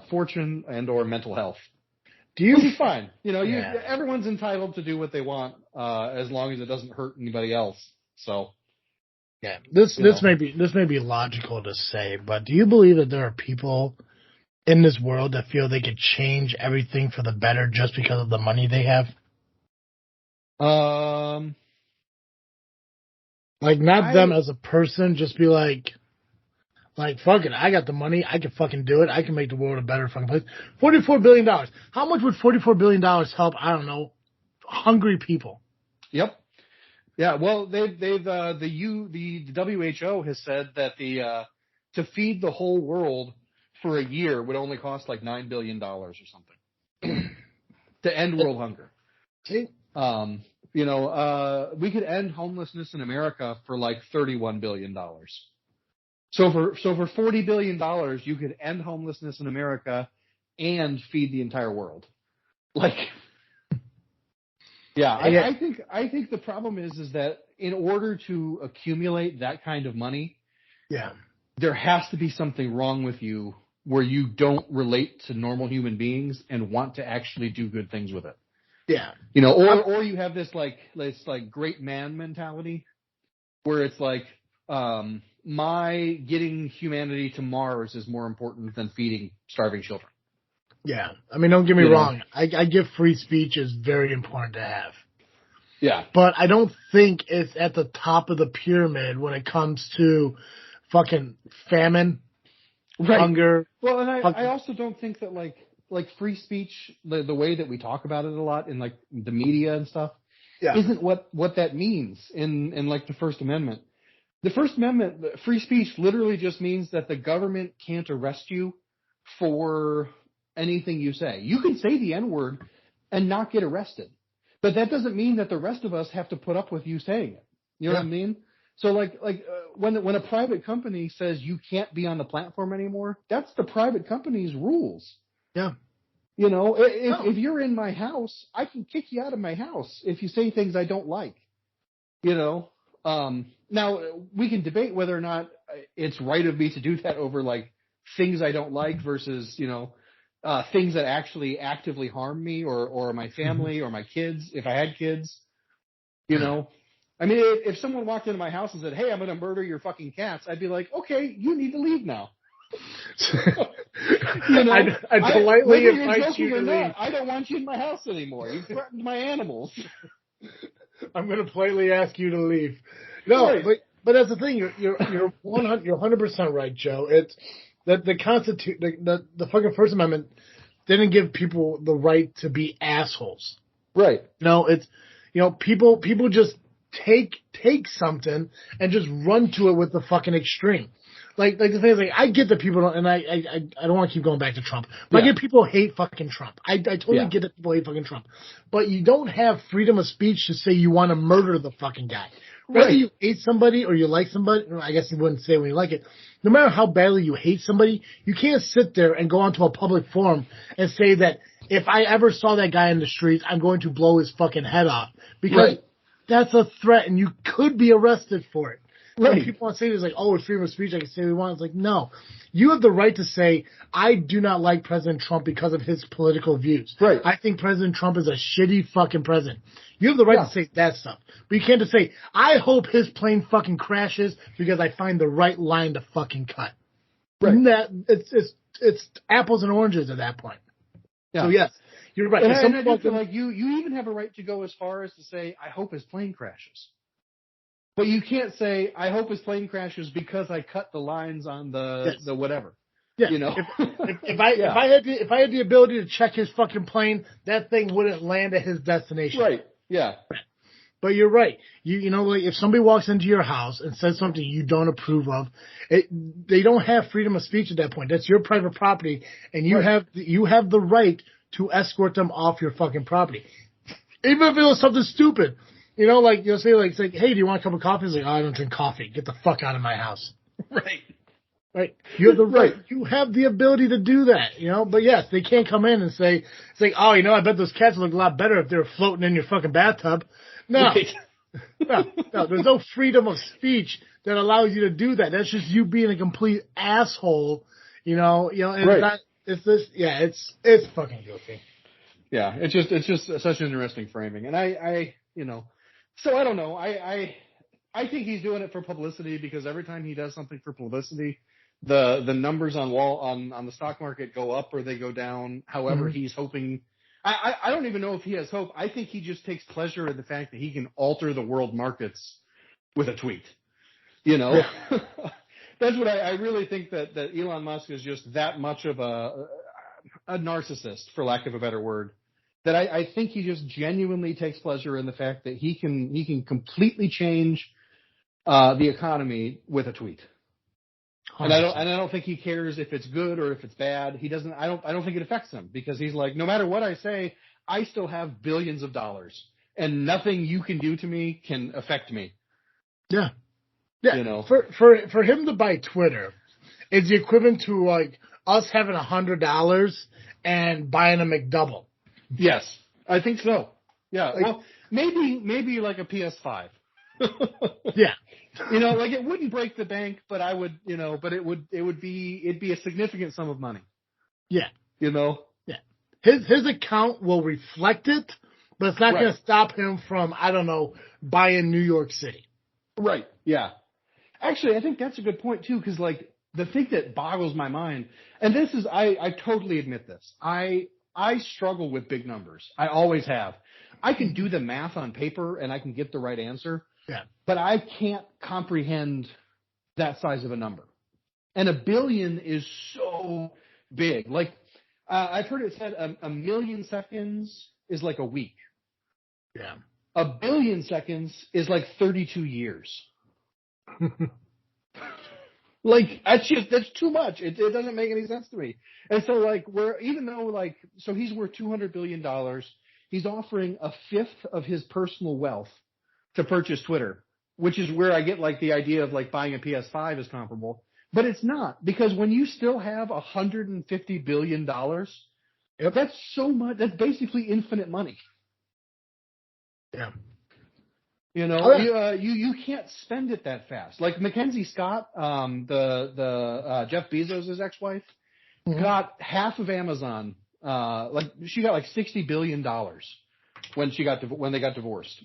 fortune and or mental health. Which is fine. You know, everyone's entitled to do what they want, as long as it doesn't hurt anybody else. So, yeah, this may be logical to say, but do you believe that there are people in this world that feel they could change everything for the better just because of the money they have? Like, not them as a person, just be like, fuck it, I got the money, I can fucking do it, I can make the world a better fucking place. $44 billion. How much would $44 billion help, I don't know, hungry people? Yep. Yeah, well, the WHO has said that to feed the whole world for a year would only cost like $9 billion or something to end world hunger. See? We could end homelessness in America for like $31 billion. So for $40 billion, you could end homelessness in America and feed the entire world. Like, yeah, I think the problem is that in order to accumulate that kind of money, there has to be something wrong with you where you don't relate to normal human beings and want to actually do good things with it. Yeah. Or you have this great man mentality where it's like, my getting humanity to Mars is more important than feeding starving children. Yeah. I mean, don't get me wrong. I give free speech is very important to have. Yeah. But I don't think it's at the top of the pyramid when it comes to fucking famine, hunger. Well, and I also don't think that like free speech, the way that we talk about it a lot in like the media and stuff, isn't what that means in like the First Amendment. The First Amendment, free speech literally just means that the government can't arrest you for anything you say. You can say the N-word and not get arrested, but that doesn't mean that the rest of us have to put up with you saying it. You know what I mean? So when a private company says you can't be on the platform anymore, that's the private company's rules. Yeah. If you're in my house, I can kick you out of my house if you say things I don't like. Now we can debate whether or not it's right of me to do that over like things I don't like versus, things that actually actively harm me or my family or my kids. If I had kids, I mean, if someone walked into my house and said, "Hey, I'm going to murder your fucking cats," I'd be like, "Okay, you need to leave now." I'd politely invite you to leave. I don't want you in my house anymore. You threatened my animals. I'm going to politely ask you to leave. No, but that's the thing. You're 100% right, Joe. It's that the fucking First Amendment didn't give people the right to be assholes. Right. No, it's people just take something and just run to it with the fucking extreme. like the thing is, like, I get that people don't, and I don't want to keep going back to Trump, but I get people hate fucking Trump. I totally get that people hate fucking Trump, but you don't have freedom of speech to say you want to murder the fucking guy. Whether you hate somebody or you like somebody, I guess you wouldn't say when you like it. No matter how badly you hate somebody, you can't sit there and go onto a public forum and say that if I ever saw that guy in the streets, I'm going to blow his fucking head off. Because that's a threat and you could be arrested for it. When people want to say this, like, oh, it's freedom of speech, I can say what we want. It's like, no. You have the right to say, I do not like President Trump because of his political views. Right. I think President Trump is a shitty fucking president. You have the right to say that stuff. But you can't just say, I hope his plane fucking crashes because I find the right line to fucking cut. Right. It's apples and oranges at that point. Yeah. So, yes, you're right. And I do feel like you even have a right to go as far as to say, I hope his plane crashes. But you can't say, I hope his plane crashes because I cut the lines on the whatever. Yeah. You know? if I had the ability to check his fucking plane, that thing wouldn't land at his destination. Right. Yeah. But you're right. You know, like, if somebody walks into your house and says something you don't approve of, they don't have freedom of speech at that point. That's your private property, and you have the right to escort them off your fucking property, even if it was something stupid. You know, like, you'll say, like, hey, do you want a cup of coffee? It's like, oh, I don't drink coffee. Get the fuck out of my house. Right. You have the right. You have the ability to do that, you know? But yes, they can't come in and say, it's like, oh, you know, I bet those cats look a lot better if they were floating in your fucking bathtub. No. No, there's no freedom of speech that allows you to do that. That's just you being a complete asshole, you know, and it's fucking guilty. Yeah, it's just such an interesting framing. And I you know, so I don't know. I think he's doing it for publicity because every time he does something for publicity, the numbers on the stock market go up or they go down. However, he's hoping. I don't even know if he has hope. I think he just takes pleasure in the fact that he can alter the world markets with a tweet. You know, that's what I really think that Elon Musk is just that much of a narcissist, for lack of a better word. That I think he just genuinely takes pleasure in the fact that he can completely change the economy with a tweet. 100%. And I don't think he cares if it's good or if it's bad. He doesn't. I don't think it affects him because he's like, no matter what I say, I still have billions of dollars, and nothing you can do to me can affect me. Yeah. You know, for him to buy Twitter, it's the equivalent to like us having $100 and buying a McDouble. Yes, I think so. Yeah. Like, well, maybe like a PS5. Yeah. You know, like it wouldn't break the bank, but I would, you know, but it'd be a significant sum of money. Yeah. You know? Yeah. His account will reflect it, but it's not going to stop him from, I don't know, buying New York City. Right. Yeah. Actually, I think that's a good point too, because like the thing that boggles my mind, and this is, I totally admit this. I struggle with big numbers. I always have. I can do the math on paper and I can get the right answer. Yeah. But I can't comprehend that size of a number. And $1 billion is so big. Like, I've heard it said a million seconds is like a week. Yeah. 1 billion seconds is like 32 years. Like, that's too much. It doesn't make any sense to me. And so, like, so he's worth $200 billion. He's offering a fifth of his personal wealth to purchase Twitter, which is where I get like the idea of like buying a PS5 is comparable, but it's not, because when you still have $150 billion, that's so much. That's basically infinite money. Yeah. You know, you can't spend it that fast. Like Mackenzie Scott, the Jeff Bezos' ex-wife, got half of Amazon. Like she got like $60 billion when they got divorced.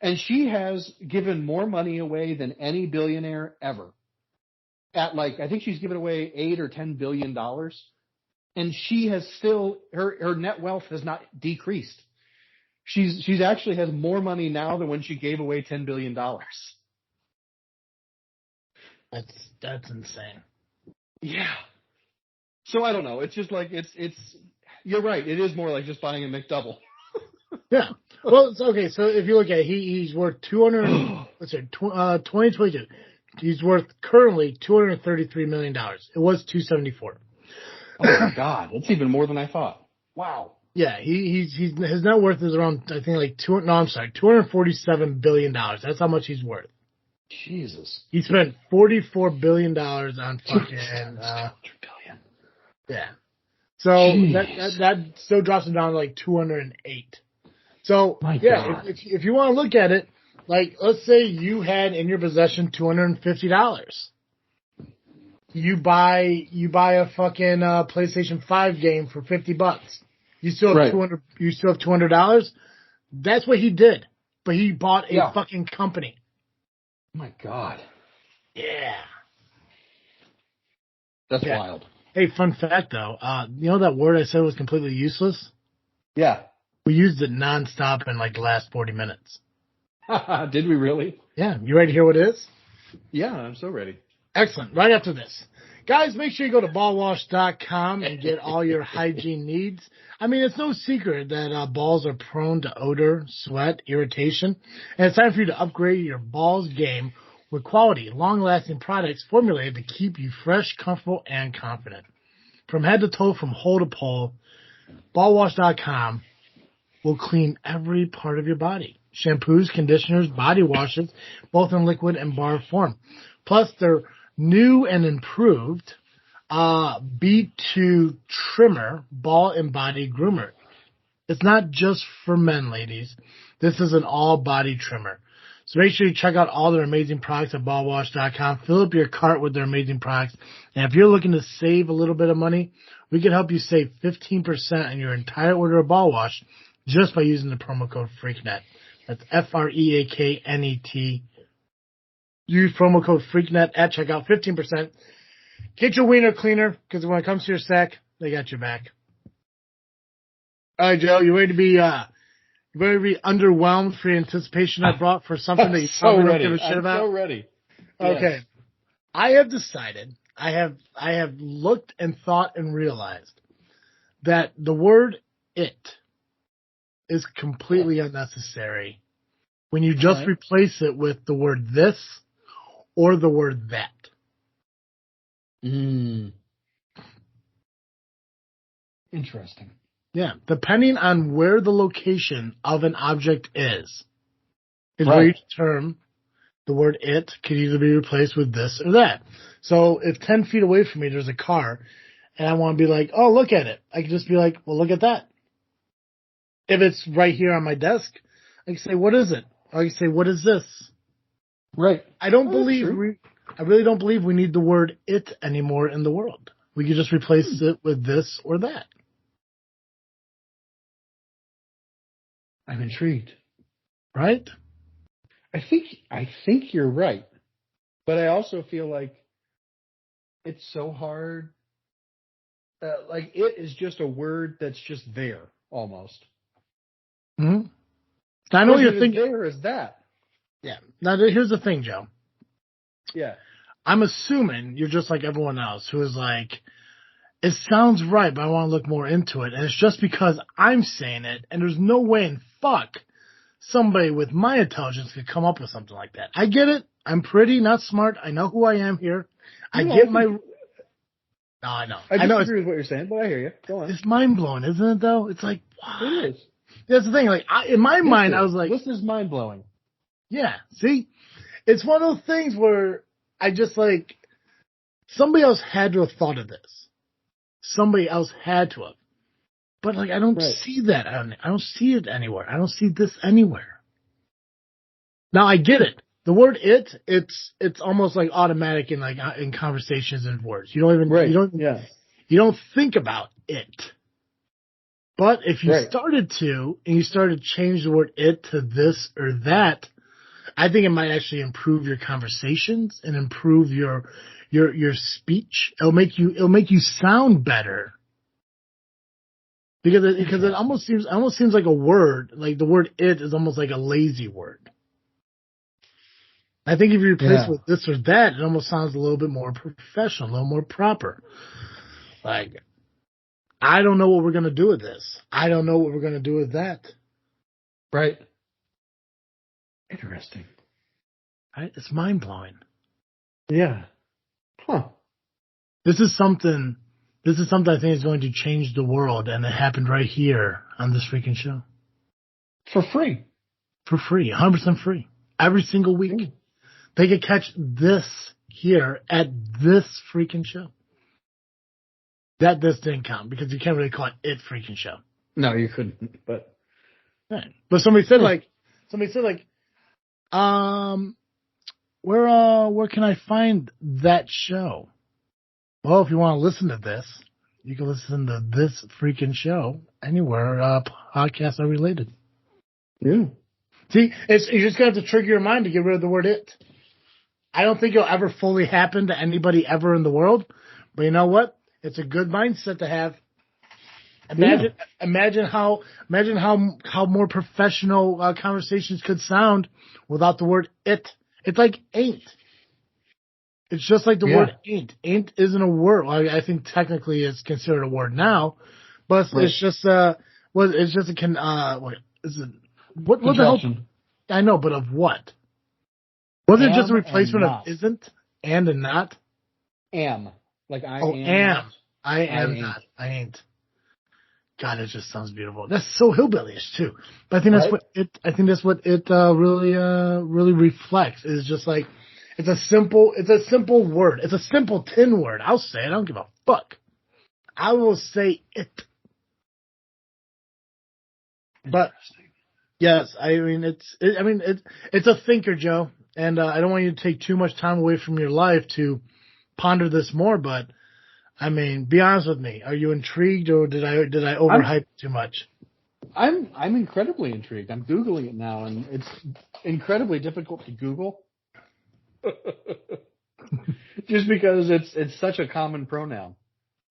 And she has given more money away than any billionaire ever. At like, I think she's given away $8 or $10 billion. And she has still, her net wealth has not decreased. She's actually has more money now than when she gave away $10 billion. That's insane. Yeah. So I don't know. It's just like, you're right. It is more like just buying a McDouble. Yeah. Well, okay. So if you look at it, he's worth 2022, He's worth currently $233 million. It was 274. Oh my God, that's even more than I thought. Wow. Yeah, his net worth is around, I think, like $247 billion. That's how much he's worth. Jesus. He spent $44 billion on fucking, $200 billion. yeah. So that still drops him down to like 208. So My yeah, God. if you want to look at it, like let's say you had in your possession $250. You buy a fucking PlayStation 5 game for $50. You still have $200. That's what he did. But he bought a fucking company. Oh my God. Yeah. That's wild. Hey, fun fact though, you know that word I said was completely useless? Yeah. We used it nonstop in like the last 40 minutes. Did we really? Yeah. You ready to hear what it is? Yeah, I'm so ready. Excellent. Right after this. Guys, make sure you go to ballwash.com and get all your hygiene needs. I mean, it's no secret that balls are prone to odor, sweat, irritation, and it's time for you to upgrade your balls game with quality, long-lasting products formulated to keep you fresh, comfortable, and confident. From head to toe, from hole to pole, ballwash.com will clean every part of your body. Shampoos, conditioners, body washes, both in liquid and bar form. Plus, their new and improved B2 trimmer, ball and body groomer. It's not just for men, ladies. This is an all-body trimmer. So make sure you check out all their amazing products at ballwash.com. Fill up your cart with their amazing products. And if you're looking to save a little bit of money, we can help you save 15% on your entire order of ball wash just by using the promo code FreakNet. That's FREAKNET. Use promo code FreakNet at checkout, 15%. Get your wiener cleaner, because when it comes to your sack, they got your back. All right, Joe, you ready to be underwhelmed for the anticipation I brought for something that you probably don't give a shit about? I'm so ready. Okay. Yes. I have decided, I have looked and thought and realized that the word it is completely unnecessary when you just replace it with the word this or the word that. Interesting. Yeah, depending on where the location of an object is where each term, the word it, could either be replaced with this or that. So if 10 feet away from me there's a car, and I want to be like, oh, look at it, I can just be like, well, look at that. If it's right here on my desk, I can say, what is it? Or I can say, what is this? Right. I really don't believe we need the word it anymore in the world. We could just replace it with this or that. I'm intrigued. Right? I think you're right. But I also feel like it's so hard. Like it is just a word that's just there almost. Mm-hmm. I know what you're thinking. There is that. Yeah. Now here's the thing, Joe. Yeah. I'm assuming you're just like everyone else who is like, it sounds right, but I want to look more into it. And it's just because I'm saying it, and there's no way in fuck somebody with my intelligence could come up with something like that. I get it. I'm pretty, not smart. I know who I am here. No, I know. I disagree with what you're saying, but I hear you. Go on. It's mind-blowing, isn't it, though? It's like, wow. It is. That's the thing. Like, in my mind, I was like... This is mind-blowing. Yeah, see? It's one of those things where I just, like... Somebody else had to have thought of this. Somebody else had to have. But, like, I don't see that. I don't see it anywhere. I don't see this anywhere. Now, I get it. The word it's almost like automatic in, like, in conversations and words. You don't even... You don't think about it. But if you started to, and you started to change the word it to this or that, I think it might actually improve your conversations and improve your speech. It'll make you sound better. Because it almost seems like a word, like the word it is almost like a lazy word. I think if you replace it with this or that, it almost sounds a little bit more professional, a little more proper. Like, I don't know what we're going to do with this. I don't know what we're going to do with that. Right. Interesting. Right? It's mind-blowing. Yeah. Huh. This is something I think is going to change the world, and it happened right here on this freaking show. For free. For free, 100% free. Every single week. They could catch this here at this freaking show. This didn't count because you can't really call it freaking show. No, you couldn't, but. Right. But somebody said where can I find that show? Well, if you want to listen to this, you can listen to this freaking show anywhere podcasts are related. Yeah. See, you just got to trigger your mind to get rid of the word it. I don't think it'll ever fully happen to anybody ever in the world, but you know what? It's a good mindset to have. Imagine how more professional conversations could sound without the word it. It's like ain't. It's just like the word ain't. Ain't isn't a word. Well, I think technically it's considered a word now, but it's just what is it? What the hell? I know, but of what? Was it just a replacement of isn't and not? Am. Like I am. Not. I am not. I ain't. God, it just sounds beautiful. That's so hillbillyish too. But I think that's what it really reflects. Is just like it's a simple word. It's a simple 10 word. I'll say it. I don't give a fuck. I will say it. But yes, I mean it's a thinker, Joe, and I don't want you to take too much time away from your life to ponder this more. But I mean, be honest with me. Are you intrigued, or did I overhype too much? I'm incredibly intrigued. I'm Googling it now, and it's incredibly difficult to Google. Just because it's such a common pronoun.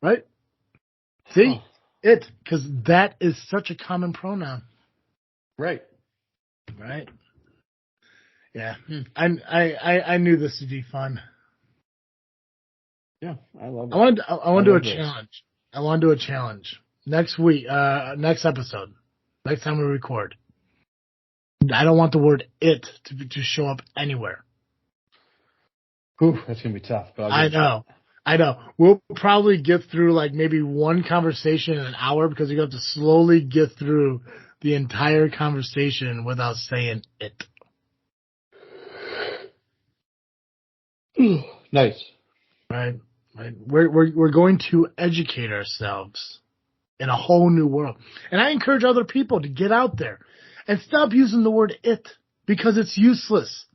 Right? See? Because that is such a common pronoun. Right. Right. Yeah. I knew this would be fun. Yeah, I love it. I want to do a challenge. I want to do a challenge. Next week, next episode, next time we record. I don't want the word it to show up anywhere. Ooh, that's going to be tough. But I know. We'll probably get through like maybe one conversation in an hour because you have to slowly get through the entire conversation without saying it. Nice. Right. We're going to educate ourselves in a whole new world. And I encourage other people to get out there and stop using the word it because it's useless.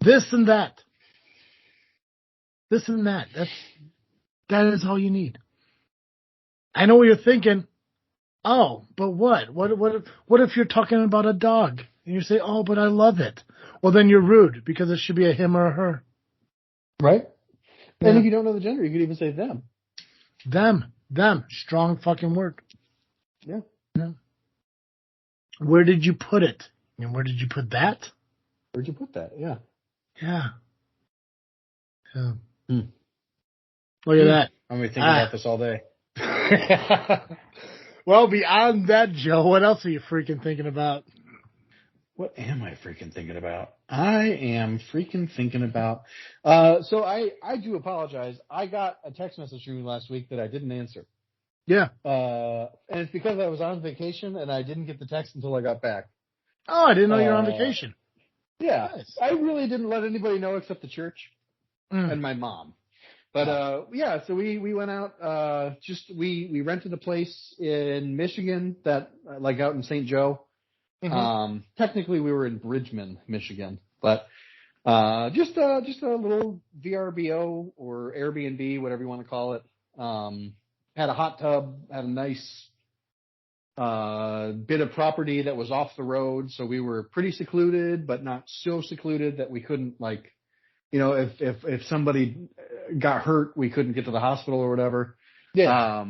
This and that. This and that. That is all you need. I know what you're thinking. Oh, but what? What if you're talking about a dog and you say, "Oh, but I love it"? Well, then you're rude because it should be a him or a her. Right? Yeah. And if you don't know the gender, you could even say them. Them. Strong fucking word. Yeah. Where did you put it? And where did you put that? Where'd you put that? Yeah. Yeah. Look at that. I'm going to be thinking about this all day. Well, beyond that, Joe, what else are you freaking thinking about? What am I freaking thinking about? I am freaking thinking about. So I do apologize. I got a text message from you last week that I didn't answer. Yeah. And it's because I was on vacation and I didn't get the text until I got back. Oh, I didn't know you were on vacation. Yeah. Nice. I really didn't let anybody know except the church and my mom. But so we went out. We rented a place in Michigan that like out in St. Joe. Mm-hmm. Technically, we were in Bridgman, Michigan, but just a little VRBO or Airbnb, whatever you want to call it. Had a hot tub, had a nice bit of property that was off the road, so we were pretty secluded, but not so secluded that we couldn't if somebody got hurt, we couldn't get to the hospital or whatever. Yeah.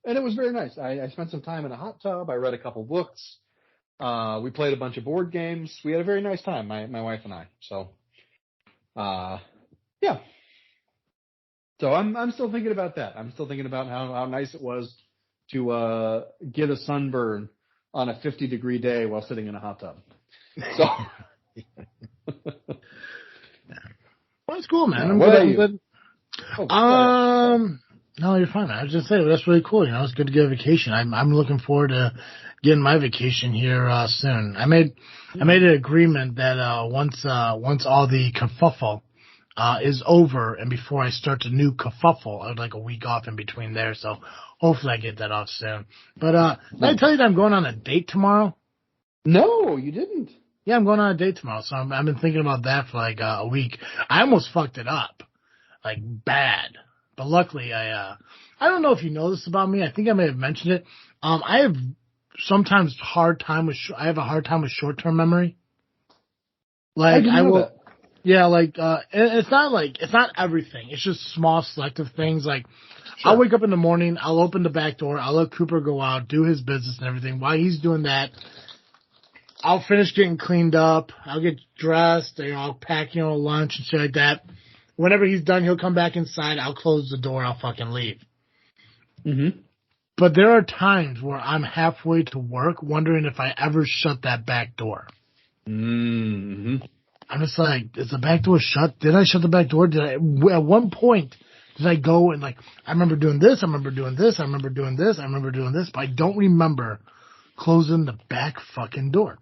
And it was very nice. I spent some time in a hot tub. I read a couple books. We played a bunch of board games. We had a very nice time, my wife and I. So, yeah. So I'm still thinking about that. I'm still thinking about how nice it was to get a sunburn on a 50-degree day while sitting in a hot tub. So, Well, that's cool, man. What about you? No, you're fine, man. I was just saying that's really cool. It's good to get a vacation. I'm looking forward to getting my vacation here soon. I made an agreement that once all the kerfuffle is over and before I start the new kerfuffle, I'd like a week off in between there. So hopefully I get that off soon. But did I tell you that I'm going on a date tomorrow? No, you didn't. Yeah, I'm going on a date tomorrow. So I've been thinking about that for like a week. I almost fucked it up, like bad. But luckily, I don't know if you know this about me. I think I may have mentioned it. I have sometimes I have a hard time with short-term memory. Like I will. That. Yeah, like it's not everything. It's just small selective things. Like Sure. I'll wake up in the morning, I'll open the back door, I'll let Cooper go out, do his business and everything. While he's doing that, I'll finish getting cleaned up. I'll get dressed. I'll pack, lunch and shit like that. Whenever he's done, he'll come back inside. I'll close the door. I'll fucking leave. Mm-hmm. But there are times where I'm halfway to work wondering if I ever shut that back door. Mm-hmm. I'm just like, is the back door shut? Did I shut the back door? At one point, did I go and I remember doing this, I remember doing this, I remember doing this, I remember doing this, but I don't remember closing the back fucking door.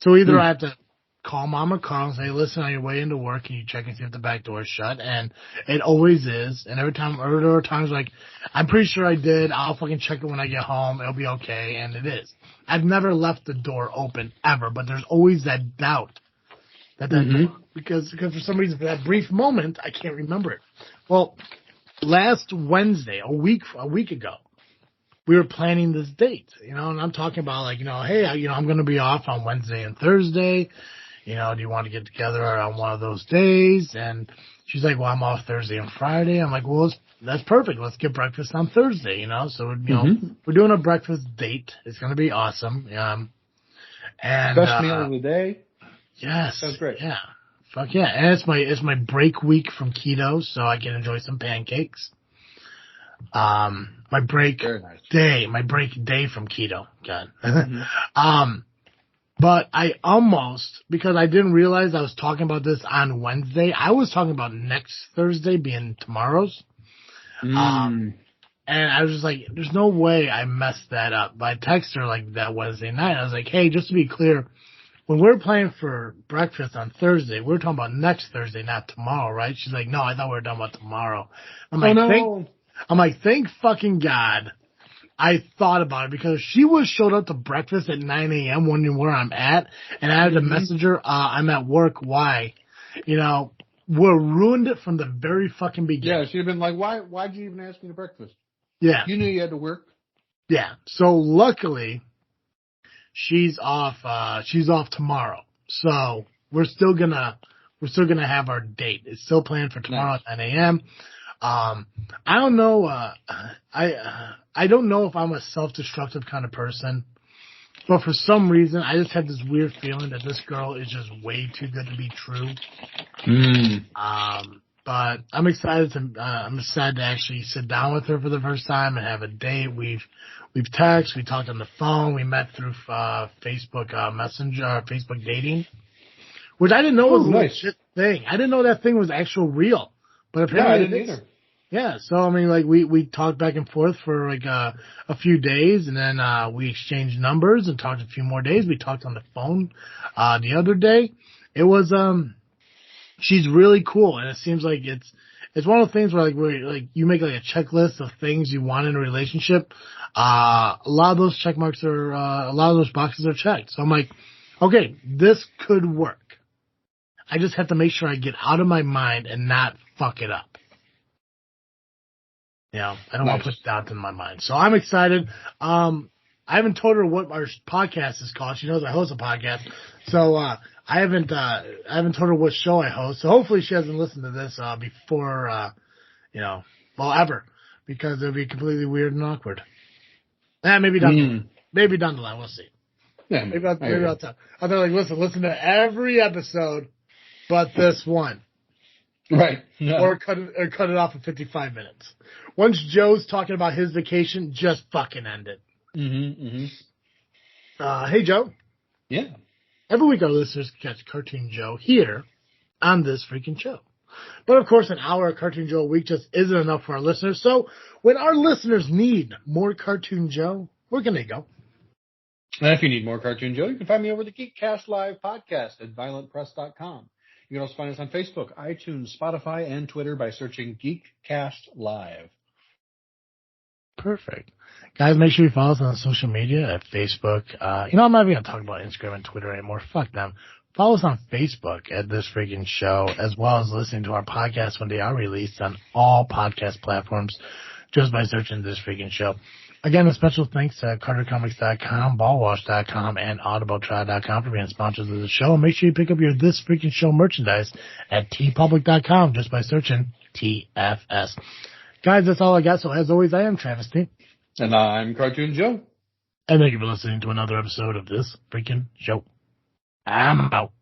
So either I have to call Mom or Carl and say, listen, on your way into work, can you check and see if the back door is shut? And it always is. And there are times like, I'm pretty sure I did. I'll fucking check it when I get home. It'll be okay. And it is. I've never left the door open ever, but there's always that doubt that door, because for some reason, for that brief moment, I can't remember it. Well, last Wednesday, a week ago, we were planning this date, and I'm talking about hey, I'm going to be off on Wednesday and Thursday. Do you want to get together on one of those days? And she's like, well, I'm off Thursday and Friday. I'm like, well, that's perfect. Let's get breakfast on Thursday, So, we're doing a breakfast date. It's going to be awesome. And best meal of the day. Yes. Sounds great. Yeah. Fuck yeah. And it's my break week from keto, so I can enjoy some pancakes. My break day from keto. God. But I almost, because I didn't realize I was talking about this on Wednesday, I was talking about next Thursday being tomorrow's. And I was just like, there's no way I messed that up. But I texted her that Wednesday night. I was like, hey, just to be clear, when we're planning for breakfast on Thursday, we're talking about next Thursday, not tomorrow, right? She's like, no, I thought we were talking about tomorrow. I'm like, thank fucking God I thought about it, because she showed up to breakfast at 9 a.m. wondering where I'm at, and I had to message her, I'm at work, why? We're ruined it from the very fucking beginning. Yeah, she'd have been like, why'd you even ask me to breakfast? Yeah. You knew you had to work? Yeah. So luckily, she's off tomorrow. So we're still gonna have our date. It's still planned for tomorrow at 9 a.m. I don't know. I don't know if I'm a self-destructive kind of person, but for some reason, I just had this weird feeling that this girl is just way too good to be true. But I'm excited to actually sit down with her for the first time and have a date. We've texted, we talked on the phone, we met through Facebook Messenger, Facebook dating, which I didn't know was a legit thing. I didn't know that thing was actual real. But apparently I didn't either. Yeah, so I mean, we talked back and forth for a few days, and then we exchanged numbers and talked a few more days. We talked on the phone the other day. It was she's really cool, and it seems like it's one of the things where you make a checklist of things you want in a relationship. A lot of those check marks are a lot of those boxes are checked. So I'm like, okay, this could work. I just have to make sure I get out of my mind and not fuck it up. I don't want to put doubt in my mind. So I'm excited. I haven't told her what our podcast is called. She knows I host a podcast. So I haven't told her what show I host. So hopefully she hasn't listened to this before, ever, because it would be completely weird and awkward. Maybe down the line. We'll see. Yeah, maybe I'll tell. I'll tell listen to every episode, but this one. Right. No. Or cut it off at 55 minutes. Once Joe's talking about his vacation, just fucking end it. Hey, Joe. Yeah. Every week our listeners catch Cartoon Joe here on this freaking show. But of course, an hour of Cartoon Joe a week just isn't enough for our listeners. So when our listeners need more Cartoon Joe, where can they go? And if you need more Cartoon Joe, you can find me over the Geekcast Live podcast at violentpress.com. You can also find us on Facebook, iTunes, Spotify, and Twitter by searching Geekcast Live. Perfect. Guys, make sure you follow us on social media at Facebook. I'm not even going to talk about Instagram and Twitter anymore. Fuck them. Follow us on Facebook at This Freaking Show, as well as listening to our podcasts when they are released on all podcast platforms just by searching This Freaking Show. Again, a special thanks to CarterComics.com, BallWash.com, and AudibleTrial.com for being sponsors of the show. And make sure you pick up your This Freaking Show merchandise at TeePublic.com just by searching TFS. Guys, that's all I got. So as always, I am Travis T. And I'm Cartoon Joe. And thank you for listening to another episode of This Freaking Show. I'm out.